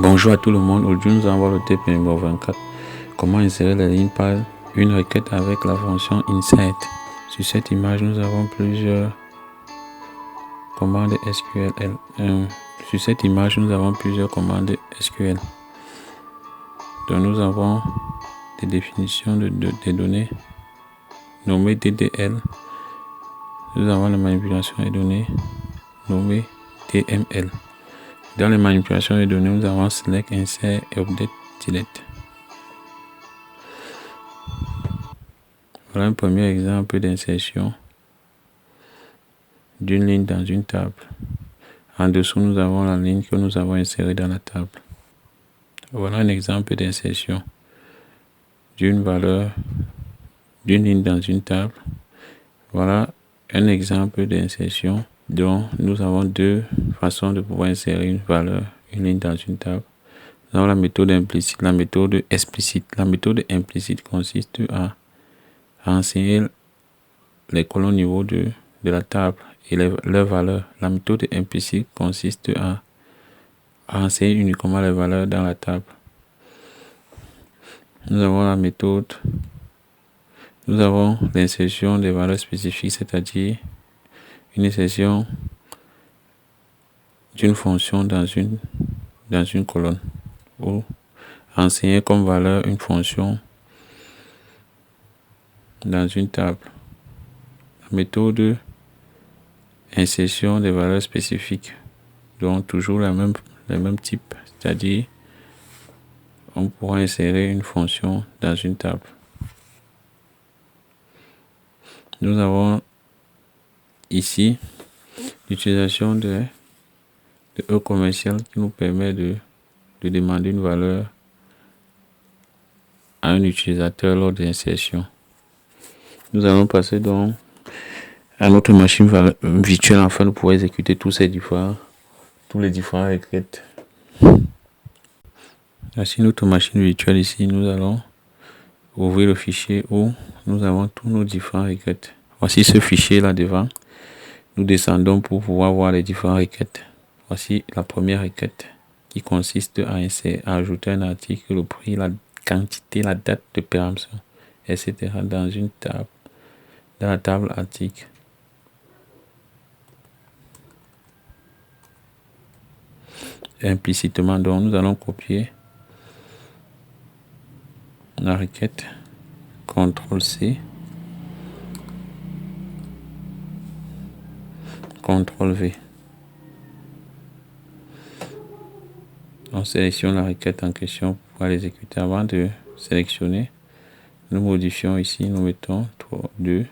Bonjour à tout le monde, aujourd'hui nous allons voir le TP numéro 24. Comment insérer les lignes par une requête avec la fonction insert. Sur cette image nous avons plusieurs commandes SQL. Sur cette image nous avons plusieurs commandes SQL. Donc nous avons des définitions des données nommées DDL. Nous avons la manipulation des données nommée DML. Dans les manipulations des données, nous avons select, insert et update, delete. Voilà un premier exemple d'insertion d'une ligne dans une table. En dessous, nous avons la ligne que nous avons insérée dans la table. Voilà un exemple d'insertion d'une ligne dans une table. Voilà un exemple d'insertion dont nous avons deux façons de pouvoir insérer une ligne dans une table. Nous avons la méthode implicite, la méthode explicite. La méthode implicite consiste à enseigner les colonnes au niveau de la table et leurs valeurs. La méthode implicite consiste à enseigner uniquement les valeurs dans la table. Nous avons l'insertion des valeurs spécifiques, c'est-à-dire une insertion d'une fonction dans une colonne, ou enseigner comme valeur une fonction dans une table. La méthode insertion des valeurs spécifiques, donc toujours les mêmes types, c'est-à-dire on pourra insérer une fonction dans une table. Nous avons ici l'utilisation de E commercial qui nous permet de demander une valeur à un utilisateur lors de l'insertion. Nous allons passer donc à notre machine virtuelle afin de pouvoir exécuter tous les différents requêtes. Voici notre machine virtuelle ici. Nous allons ouvrir le fichier où nous avons tous nos différents requêtes. Voici ce fichier là devant. Nous descendons pour pouvoir voir les différentes requêtes. Voici la première requête qui consiste à ajouter un article, le prix, la quantité, la date de péremption, etc. dans la table article. Implicitement, donc nous allons copier la requête, CTRL-C, CTRL-V. On sélectionne la requête en question pour pouvoir l'exécuter. Avant de sélectionner, nous modifions ici, nous mettons 3, 2.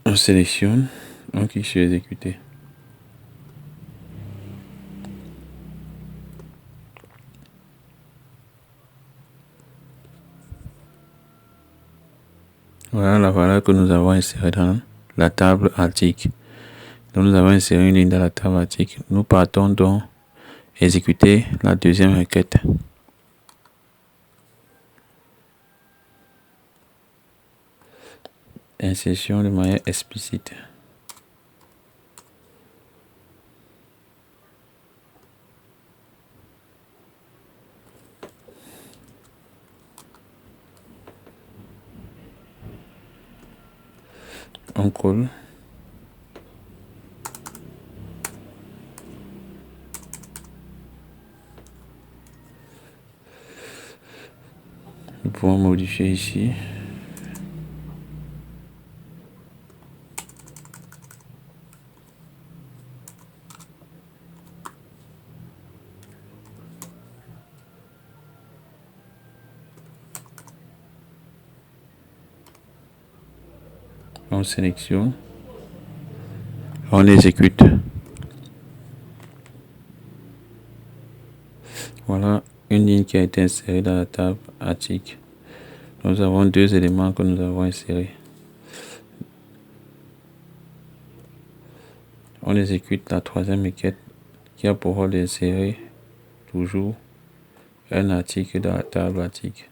On sélectionne, on clique sur exécuter. Voilà la valeur que nous avons insérée dans la table article. Donc nous avons inséré une ligne dans la table article. Nous partons donc exécuter la deuxième requête. Insertion de manière explicite. On colle. Nous pouvons modifier ici. On sélectionne. On exécute. Voilà une ligne qui a été insérée dans la table article. Nous avons deux éléments que nous avons insérés. On exécute la troisième requête qui a pour rôle d'insérer toujours un article dans la table article.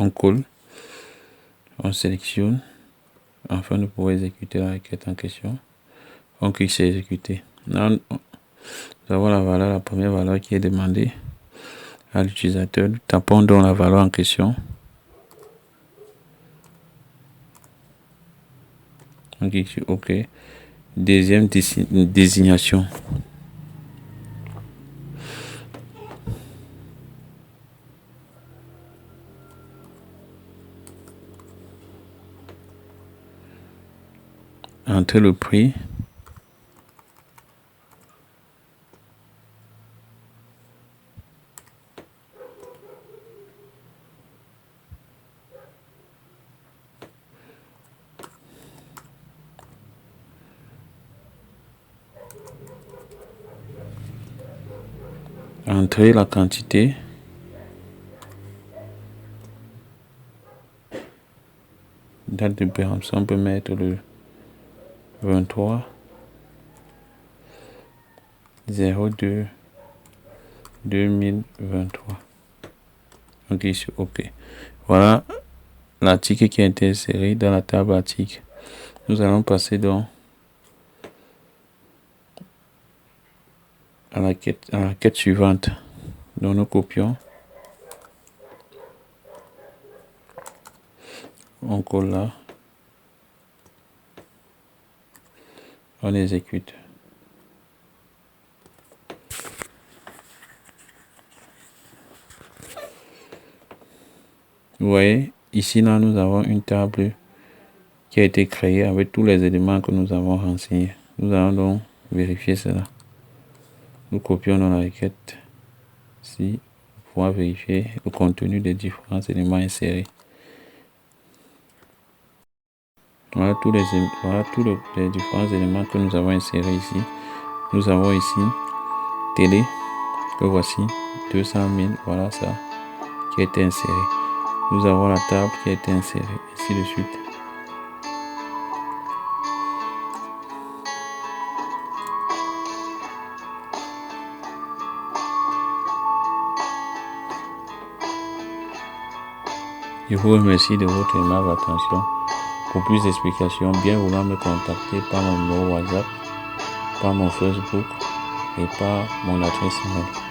On colle. on sélectionne afin de pouvoir exécuter la requête en question. On clique sur exécuter. Là, nous avons la première valeur qui est demandée à l'utilisateur. Nous tapons donc la valeur en question. On clique sur OK. Deuxième désignation. Entrer le prix. Entrer la quantité. Date de péremption, on peut mettre le 23 02 2023. On clique sur OK. Voilà l'article qui a été inséré dans la table article. Nous allons passer donc à la quête suivante. Donc nous copions. On colle là. On exécute. Vous voyez, ici là, nous avons une table qui a été créée avec tous les éléments que nous avons renseignés. Nous allons donc vérifier cela. Nous copions dans la requête ici pour pouvoir vérifier le contenu des différents éléments insérés. Voilà tous les différents éléments que nous avons insérés ici. Nous avons ici télé, que voici, 200 000, voilà ça, qui a été inséré. Nous avons la table qui a été insérée, ainsi de suite. Je vous remercie de votre aimable attention. Pour plus d'explications, bien vouloir me contacter par mon numéro WhatsApp, par mon Facebook et par mon adresse email.